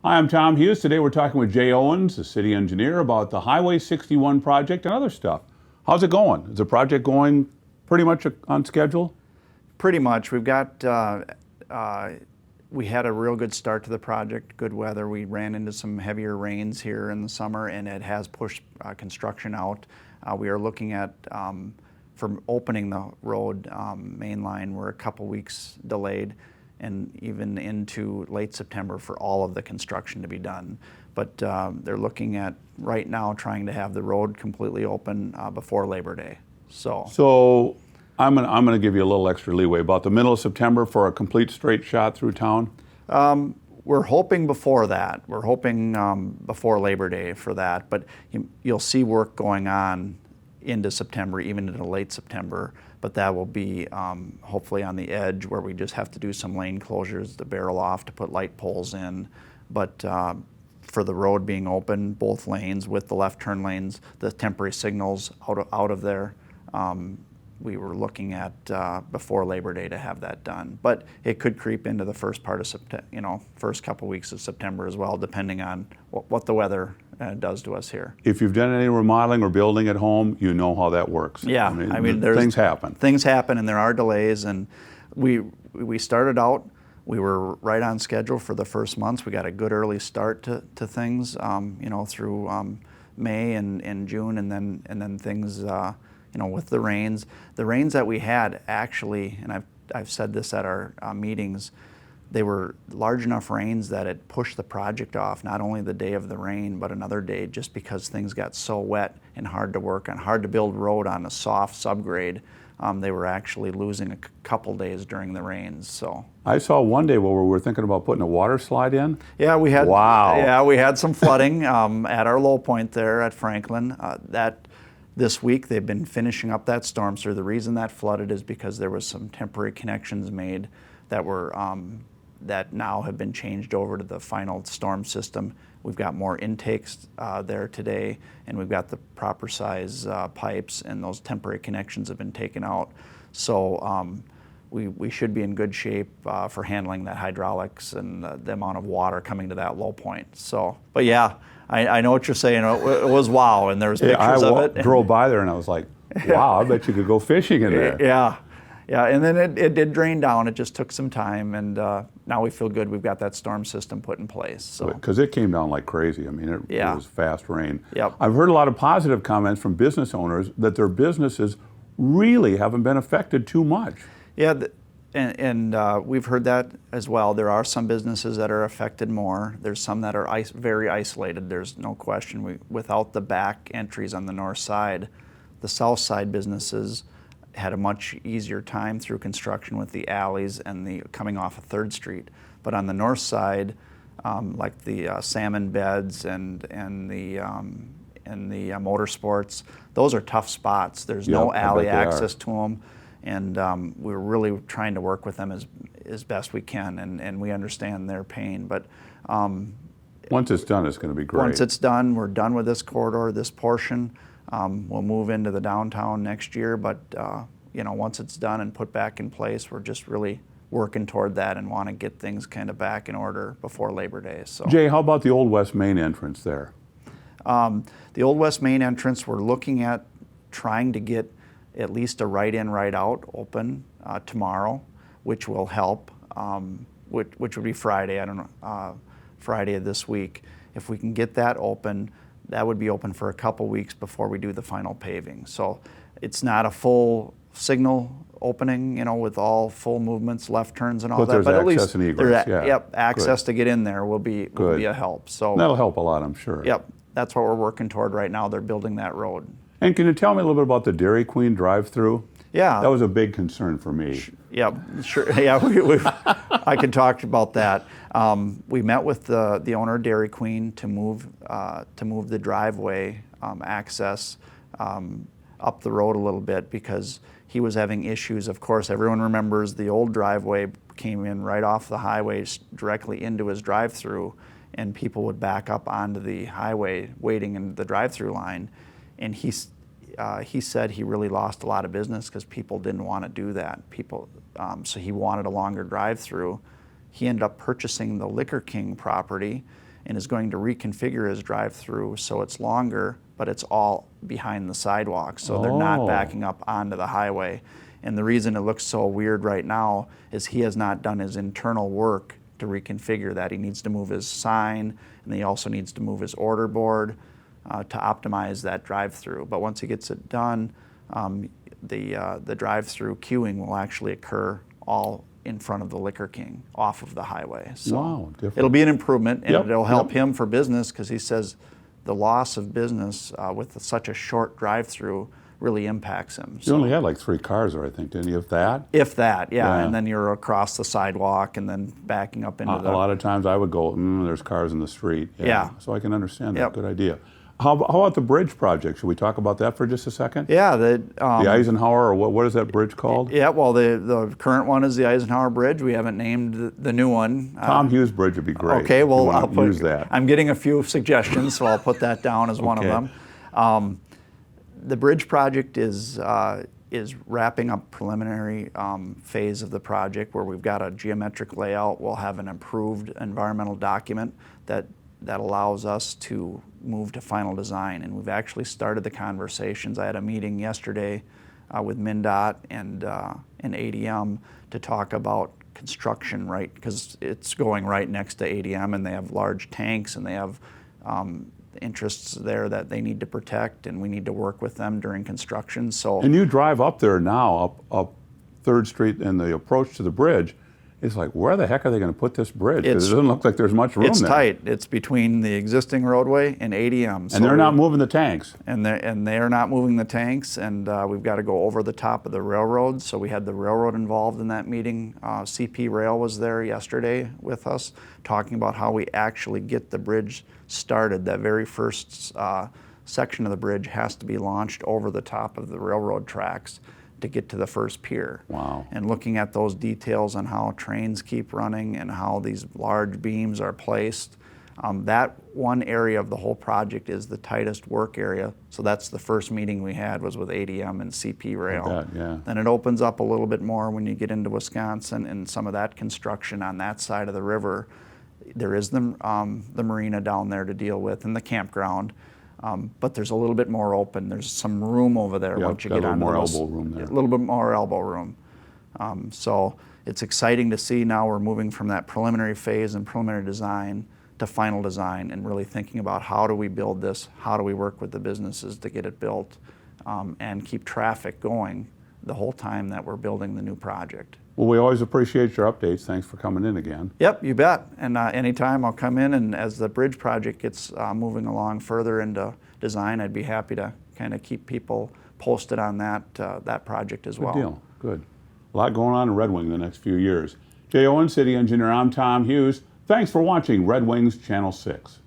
Hi, I'm Tom Hughes. Today we're talking with Jay Owens, the city engineer, about the Highway 61 project and other stuff. How's it going? Is the project going pretty much on schedule? Pretty much. We've got, we had a real good start to the project, good weather. We ran into some heavier rains here in the summer and it has pushed construction out. We are looking at, from opening the road main line, we're a couple weeks delayed, and even into late September for all of the construction to be done. But they're looking at right now trying to have the road completely open before Labor Day. So I'm gonna give you a little extra leeway, about the middle of September for a complete straight shot through town? We're hoping before that. We're hoping before Labor Day for that, but you'll see work going on into September, even into late September, but that will be hopefully on the edge where we just have to do some lane closures to barrel off to put light poles in. But for the road being open, both lanes with the left turn lanes, the temporary signals out of there, we were looking at before Labor Day to have that done. But it could creep into the first part of September, first couple weeks of September as well, depending on what the weather does to us here. If you've done any remodeling or building at home, you know how that works. Yeah, I mean things happen. Things happen, and there are delays. And we started out, we were right on schedule for the first months. We got a good early start to things, through May and June, and then things. With the rains that we had, actually, and I've said this at our meetings, they were large enough rains that it pushed the project off, not only the day of the rain, but another day, just because things got so wet and hard to work on, hard to build road on a soft subgrade. They were actually losing a couple days during the rains. So I saw one day where we were thinking about putting a water slide in. Yeah, we had. Wow. Yeah, we had some flooding at our low point there at Franklin. This week they've been finishing up that storm sewer. The reason that flooded is because there was some temporary connections made that were that now have been changed over to the final storm system. We've got more intakes there today, and we've got the proper size pipes, and those temporary connections have been taken out. So we should be in good shape for handling that hydraulics and the amount of water coming to that low point. So, but yeah, I know what you're saying. It was wow, and there's pictures of it. I drove by there and I was like, wow, I bet you could go fishing in there. Yeah, and then it did drain down. It just took some time, and now we feel good. We've got that storm system put in place. So because it came down like crazy. I mean, it was fast rain. Yep. I've heard a lot of positive comments from business owners that their businesses really haven't been affected too much. Yeah. And we've heard that as well. There are some businesses that are affected more. There's some that are very isolated. There's no question. Without the back entries on the north side, the south side businesses had a much easier time through construction with the alleys and the coming off of 3rd Street. But on the north side, like the salmon beds and the motorsports, those are tough spots. There's no alley access to them. And we're really trying to work with them as best we can, and we understand their pain. But once it's done, it's going to be great. Once it's done, we're done with this corridor, this portion. We'll move into the downtown next year, but once it's done and put back in place, we're just really working toward that and want to get things kind of back in order before Labor Day. So, Jay, how about the Old West Main entrance there? The Old West Main entrance, we're looking at trying to get at least a right-in, right-out open tomorrow, which will help, which would be Friday, Friday of this week. If we can get that open, that would be open for a couple weeks before we do the final paving. So it's not a full signal opening, with all full movements, left turns and all that. But at least and egress, access to get in there will be a help. So that'll help a lot, I'm sure. Yep, that's what we're working toward right now. They're building that road. And can you tell me a little bit about the Dairy Queen drive-through? Yeah. That was a big concern for me. Yeah, sure. Yeah, I can talk about that. We met with the owner of Dairy Queen to move the driveway access up the road a little bit because he was having issues. Of course, everyone remembers the old driveway came in right off the highway directly into his drive-through, and people would back up onto the highway waiting in the drive-through line. And he said he really lost a lot of business because people didn't want to do that. So he wanted a longer drive-through. He ended up purchasing the Liquor King property, and is going to reconfigure his drive-through so it's longer, but it's all behind the sidewalk, so they're not Oh. backing up onto the highway. And the reason it looks so weird right now is he has not done his internal work to reconfigure that. He needs to move his sign, and he also needs to move his order board to optimize that drive-through. But once he gets it done, the drive-through queuing will actually occur all in front of the Liquor King, off of the highway. So Wow, different. it'll be an improvement, and Yep, it'll help yep. him for business, because he says the loss of business with such a short drive-through really impacts him. You only had like 3 cars there, I think, didn't you? If that? If that, yeah. Yeah. And then you're across the sidewalk and then backing up into A lot of times I would go, there's cars in the street. Yeah. So I can understand that. Yep. Good idea. How about the bridge project? Should we talk about that for just a second? Yeah, The Eisenhower, or what is that bridge called? yeah. Well, the current one is the Eisenhower Bridge. We haven't named the new one. Tom Hughes Bridge would be great. Okay, well, if you I'll want to put. use that. I'm getting a few suggestions, so I'll put that down as one of Okay. them. The bridge project is wrapping up preliminary phase of the project, where we've got a geometric layout. We'll have an improved environmental document that allows us to move to final design. And we've actually started the conversations. I had a meeting yesterday with MnDOT and ADM to talk about construction, right? Because it's going right next to ADM, and they have large tanks, and they have interests there that they need to protect, and we need to work with them during construction. So And you drive up there now, up 3rd Street, and the approach to the bridge, it's like, where the heck are they going to put this bridge? Because it doesn't look like there's much room it's there. tight. It's between the existing roadway and ADM. And they're not moving the tanks. And they are not moving the tanks, and we've got to go over the top of the railroad. So we had the railroad involved in that meeting. CP Rail was there yesterday with us, talking about how we actually get the bridge started. That very first section of the bridge has to be launched over the top of the railroad tracks to get to the first pier. Wow. And looking at those details on how trains keep running and how these large beams are placed, that one area of the whole project is the tightest work area. So that's the first meeting we had, was with ADM and CP Rail. bet, yeah. Then it opens up a little bit more when you get into Wisconsin and some of that construction on that side of the river. There is the marina down there to deal with, and the campground. But there's a little bit more open. There's some room over there Yeah, once you got get a little onto more those- elbow room there. A little bit more elbow room. So it's exciting to see now we're moving from that preliminary phase and preliminary design to final design, and really thinking about how do we build this, how do we work with the businesses to get it built, and keep traffic going the whole time that we're building the new project. Well, we always appreciate your updates. Thanks for coming in again. Yep, you bet. And anytime I'll come in, and as the bridge project gets moving along further into design, I'd be happy to kind of keep people posted on that project as well. Good deal. Good. A lot going on in Red Wing the next few years. Jay Owens, City Engineer. I'm Tom Hughes. Thanks for watching Red Wings Channel 6.